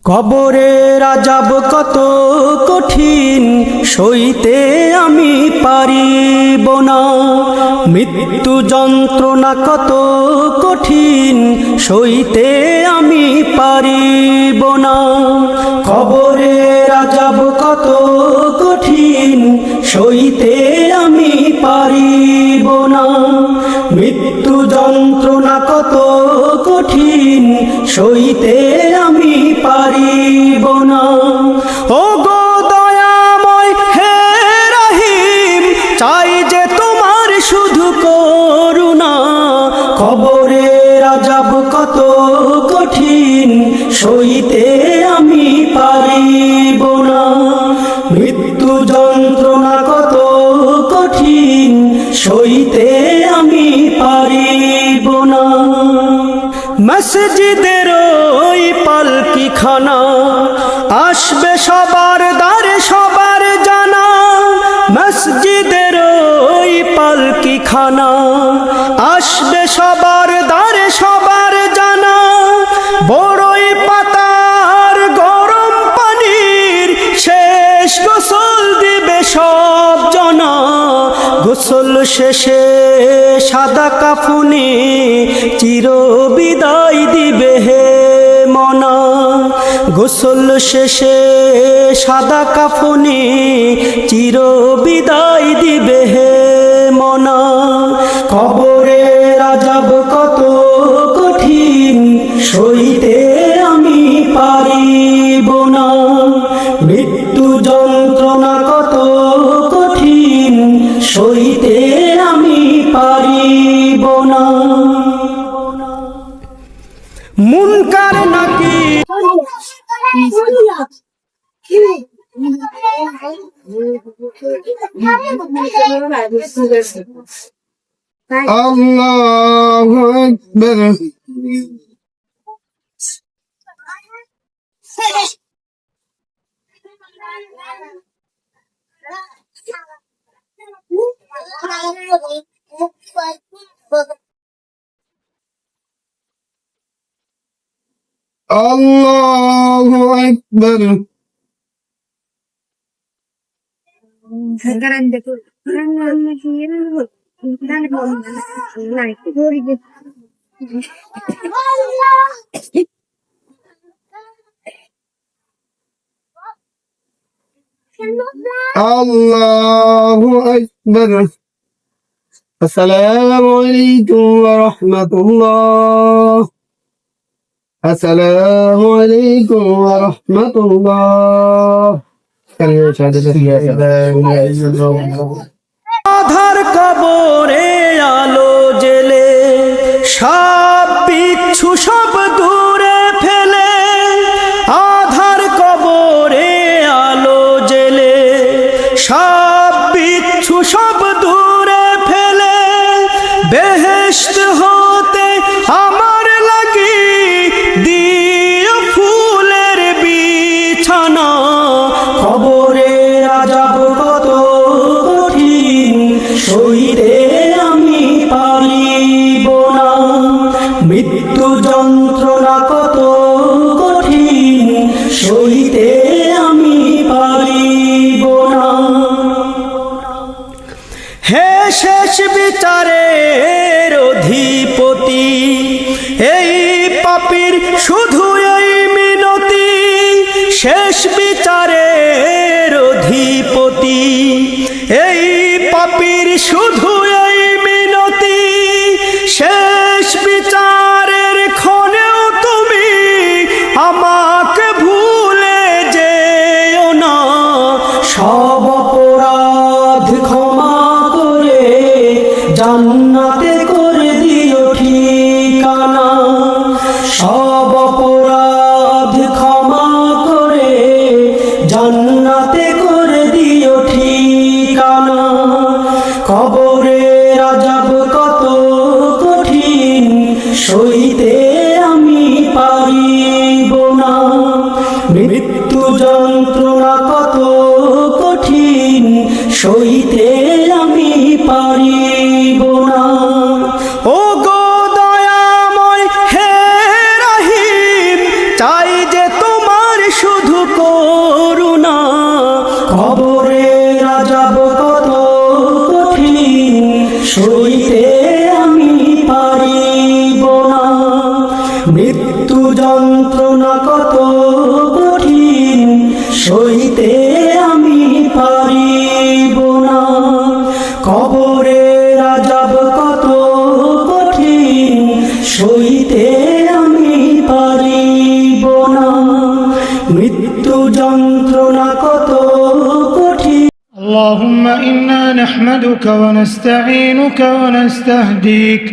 কবরের আযাব কত কঠিন সইতে আমি পারিব না, মৃত্যু যন্ত্রণা কত কঠিন সইতে আমি পারিব না। কবরের আযাব কত কঠিন সইতে আমি পারিব না, মৃত্যু যন্ত্রণা কত কঠিন সইতে আমি পারিব না। ও গো দয়াময় হে রহিম, চাই যে তোমার শুধু করুণা। কবরের আযাব কত কঠিন সইতে আমি পারিব না, মৃত্যু যন্ত্রণা কত কঠিন সইতে আমি পারিব না। মসজিদের ওই পালকিখানা আসবে সবার দ্বারে সবার জানা, মসজিদের ওই পালকিখানা আসবে সবার দ্বারে সবার জানা। বড়ই পাতার গরম পানির শেষ গোসল দিবে সব জনা, গোসল শেষে সাদা কাফনে চির বিদায় দিবে হে মনা। গোসল শেষে সাদা কাফনে চির বিদায় দিবে হে মনা। কবরের আযাব কত কঠিন সইতে আমি পারিব না, মৃত্যু যন্ত্রণা কত কঠিন সইতে আমি পারিব না। মুনকার নাকির আল্লাহু আকবার। আল্লাহু আকবার। আল্লাহু আকবার। আসসালামু আলাইকুম ওয়া রাহমাতুল্লাহ। আসসালামু আলাইকুম ওয়া রাহমাতুল্লাহ। আধার কবরে আলো জেলে সাপ বিচ্ছু সব দূরে ফেলে, আধার কবরে আলো জেলে সাপ বিচ্ছু সব দূরে ফেলে, বেহেশত হতে আমার লাগি দিও ফুলের বিছানা। কবরের আযাব কত কঠিন সইতে আমি পারিব না, মৃত্যু যন্ত্রণা কত কঠিন সইতে আমি পারিব না। হে শেষ বিচারের অধিপতি, এই পাপীর শুধু এই মিনতি। শেষ বিচারের অধিপতি, এই পাপীর শুধু এই মিনতি। শেষ বিচারের ক্ষণেও তুমি আমাকে ভুলে যেও না, সব অপরাধ ক্ষমা করে জান্নাতে করে দিও ঠিকানা। সব অপরাধ ক্ষমা করে জান্নাতে করে দিও ঠিকানা। কবরের আযাব কত কঠিন সইতে আমি পারিব না, মৃত্যু যন্ত্রণা কত কঠিন সইতে আমি পারিব না। ও গো দয়াময় হে রহিম, চাই যে তোমার মৃত্যু যন্ত্রণা কত কঠিন সইতে আমি পারিব না কবরের আযাব কত কঠিন সইতে আমি পারিব না মৃত্যু যন্ত্রণা কত কঠিন اللهم إنا نحمدك ونستعينك ونستهديك